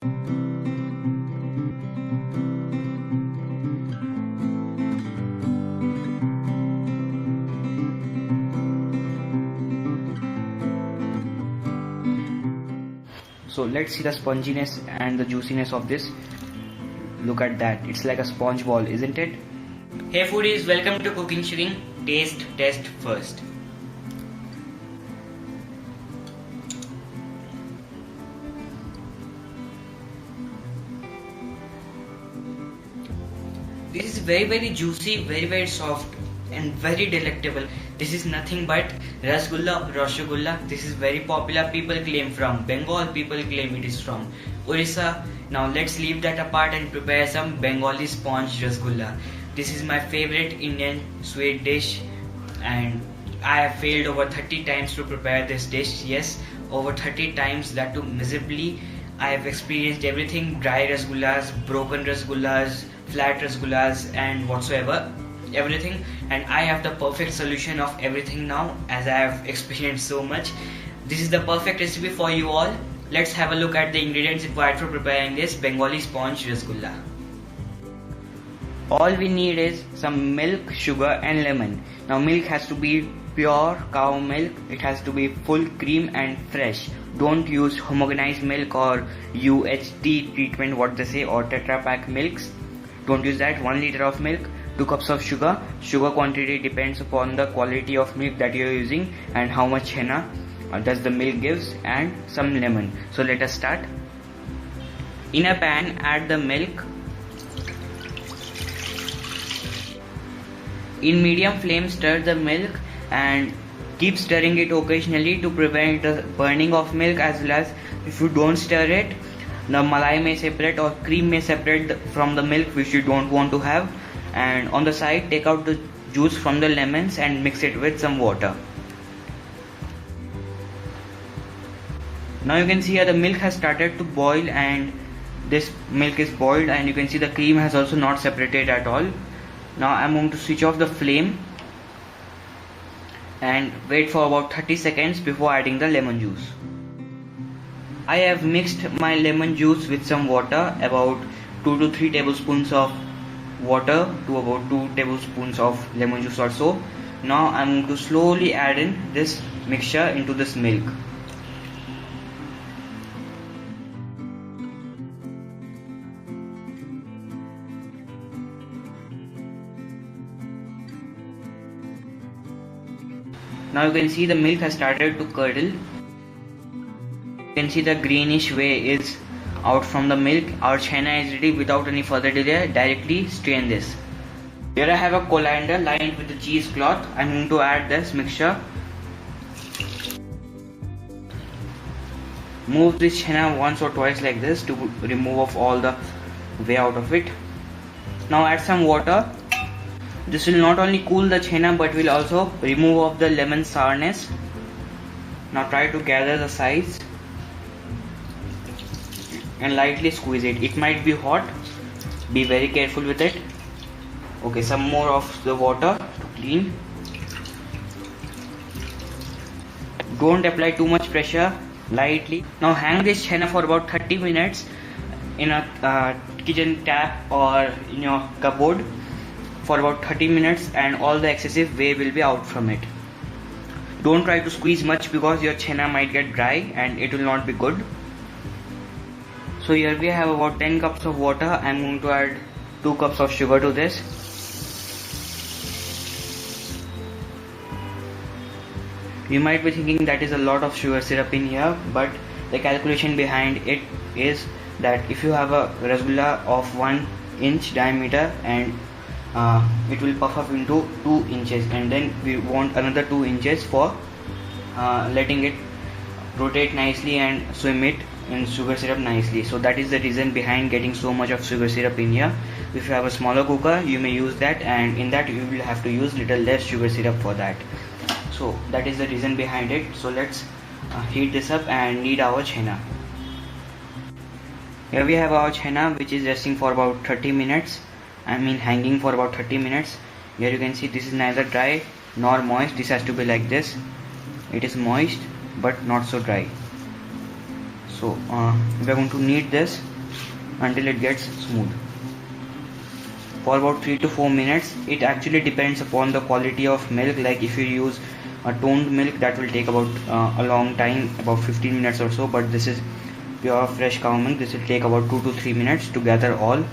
So let's see the sponginess and the juiciness of this. Look at that, it's like a sponge ball, isn't it? Hey foodies, welcome to Cooking Shooking. Taste test first. This is very juicy, very soft and very delectable. This is nothing but Rasgulla. This is very popular. People claim from Bengal, people claim it is from Orissa. Now let's leave that apart and prepare some Bengali sponge Rasgulla. This is my favorite Indian sweet dish, and I have failed over 30 times to prepare this dish. Yes, over 30 times, that too miserably. I have experienced everything: dry rasgullas, broken rasgullas, flat rasgullas, and whatsoever, everything. And I have the perfect solution of everything now, as I have experienced so much. This is the perfect recipe for you all. Let's have a look at the ingredients required for preparing this Bengali sponge rasgulla. All we need is some milk, sugar and lemon. Now milk has to be pure cow milk. It has to be full cream and fresh. Don't use homogenized milk or UHT treatment, what they say, or Tetra Pak milks. Don't use that. 1 liter of milk, 2 cups of sugar. Sugar quantity depends upon the quality of milk that you are using and how much henna does the milk gives, and some lemon. So let us start. In a pan, add the milk. In medium flame, stir the milk and keep stirring it occasionally to prevent the burning of milk, as well as if you don't stir it, the malai may separate or cream may separate from the milk, which you don't want to have. And on the side, take out the juice from the lemons and mix it with some water. Now you can see here the milk has started to boil, and this milk is boiled, and you can see the cream has also not separated at all. Now I'm going to switch off the flame and wait for about 30 seconds before adding the lemon juice. I have mixed my lemon juice with some water, about 2 to 3 tablespoons of water to about 2 tablespoons of lemon juice or so. Now I'm going to slowly add in this mixture into this milk. Now you can see the milk has started to curdle. You can see the greenish whey is out from the milk. Our henna is ready. Without any further delay, directly strain this. Here I have a colander lined with the cheesecloth. I'm going to add this mixture. Move this henna once or twice like this to remove off all the whey out of it. Now add some water. This will not only cool the henna but will also remove off the lemon sourness. Now try to gather the sides and lightly squeeze it. It might be hot, be very careful with it. Okay, some more of the water to clean. Don't apply too much pressure, lightly. Now hang this henna for about 30 minutes in a kitchen tap or in your cupboard for about 30 minutes, and all the excessive whey will be out from it. Don't try to squeeze much because your henna might get dry and it will not be good. So here we have about 10 cups of water. I'm going to add 2 cups of sugar to this. You might be thinking that is a lot of sugar syrup in here, but the calculation behind it is that if you have a rasgulla of 1 inch diameter and it will puff up into 2 inches, and then we want another 2 inches for letting it rotate nicely and swim it in sugar syrup nicely. So that is the reason behind getting so much of sugar syrup in here. If you have a smaller cooker, you may use that, and in that you will have to use little less sugar syrup for that. So that is the reason behind it. So let's heat this up and knead our henna. Here we have our henna, which is resting for about 30 minutes. Hanging for about 30 minutes. Here you can see this is neither dry nor moist. This has to be like this. It is moist but not so dry. So we are going to knead this until it gets smooth for about 3 to 4 minutes. It actually depends upon the quality of milk. Like if you use a toned milk, that will take about a long time, about 15 minutes or so, but this is pure fresh cow milk. This will take about 2 to 3 minutes to gather all.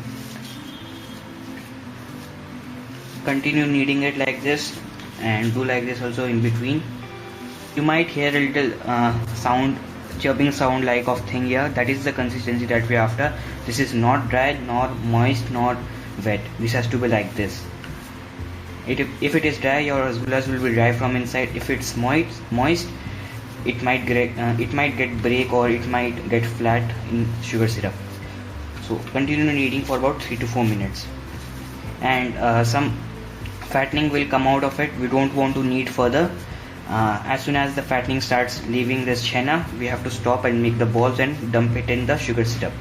Continue kneading it like this and do like this also in between. You might hear a little chirping sound like of thing here. That is the consistency that we are after. This is not dry, nor moist, nor wet. This has to be like this. If it is dry, your rasgullas will be dry from inside. If it's moist, it might get break, or it might get flat in sugar syrup. So continue kneading for about 3 to 4 minutes, and some fattening will come out of it. We don't want to knead further. As soon as the fattening starts leaving this chenna, we have to stop and make the balls and dump it in the sugar syrup.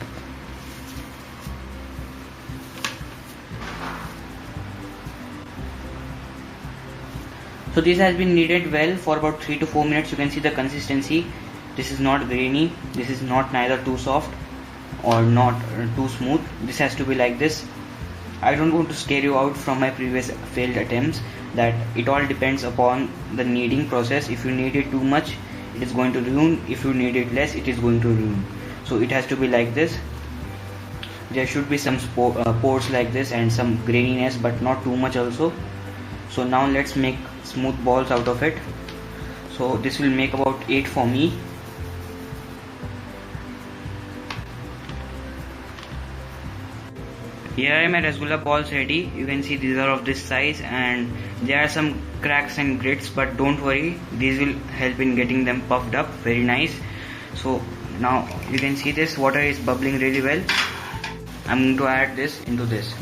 So this has been kneaded well for about 3 to 4 minutes. You can see the consistency. This is not grainy. This is not neither too soft or not too smooth. This has to be like this. I don't want to scare you out from my previous failed attempts, that it all depends upon the kneading process. If you knead it too much, it is going to ruin. If you knead it less, it is going to ruin. So it has to be like this. There should be some pores like this and some graininess, but not too much also. So now let's make smooth balls out of it. So this will make about 8 for me. Here are my rasgulla balls ready. You can see these are of this size, and there are some cracks and grits, but don't worry, these will help in getting them puffed up very nice. So now you can see this water is bubbling really well. I'm going to add this into this.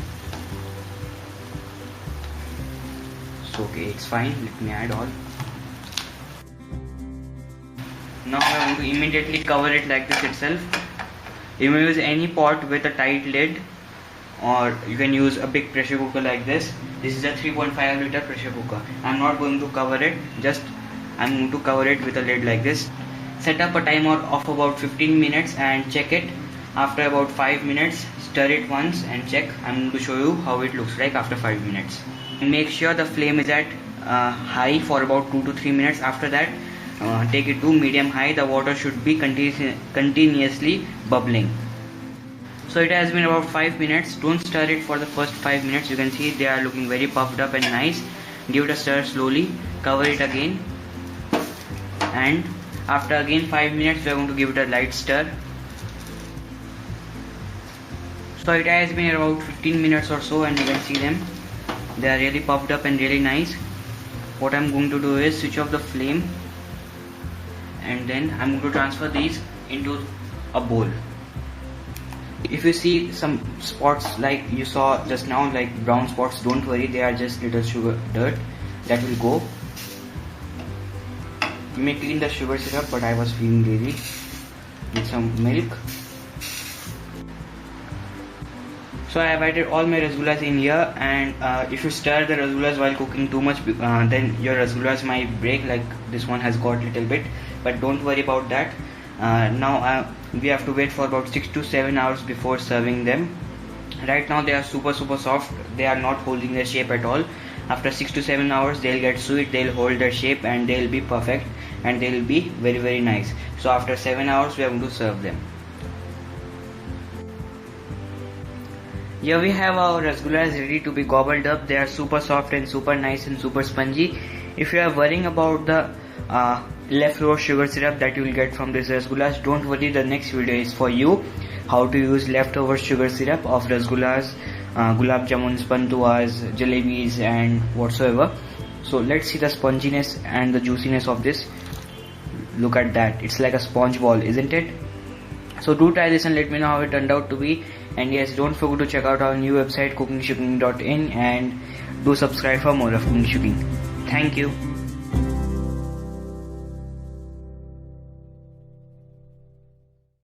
So okay, it's fine. Let me add all. Now I want to immediately cover it like this itself. You may use any pot with a tight lid, or you can use a big pressure cooker like this. This is a 3.5 liter pressure cooker. I'm not going to cover it, I'm going to cover it with a lid like this. Set up a timer of about 15 minutes and check it. After about 5 minutes, stir it once and check. I'm going to show you how it looks like after 5 minutes. And make sure the flame is at high for about 2 to 3 minutes. After that, take it to medium high. The water should be continuously bubbling. So it has been about 5 minutes. Don't stir it for the first 5 minutes. You can see they are looking very puffed up and nice. Give it a stir slowly. Cover it again. And after again 5 minutes, we are going to give it a light stir. So it has been about 15 minutes or so, and you can see them. They are really puffed up and really nice. What I'm going to do is switch off the flame, and then I'm going to transfer these into a bowl. If you see some spots like you saw just now, like brown spots, don't worry, they are just little sugar dirt that will go. You may clean the sugar syrup, but I was feeling lazy. With some milk. So I have added all my rasgullas in here, and if you stir the rasgullas while cooking too much, then your rasgullas might break, like this one has got a little bit, but don't worry about that. Now we have to wait for about 6 to 7 hours before serving them. Right now they are super soft. They are not holding their shape at all. After 6 to 7 hours they'll get sweet, they'll hold their shape, and they'll be perfect, and they'll be very nice. So after 7 hours we are going to serve them. Here we have our rasgullas ready to be gobbled up. They are super soft and super nice and super spongy. If you are worrying about the leftover sugar syrup that you will get from these rasgullas, don't worry, the next video is for you. How to use leftover sugar syrup of rasgullas, gulab jamuns, pantuas, jalebis and whatsoever. So let's see the sponginess and the juiciness of this. Look at that, it's like a sponge ball, isn't it? So do try this and let me know how it turned out to be. And yes, don't forget to check out our new website cookingshuking.in, and do subscribe for more of Cooking Shuking. Thank you.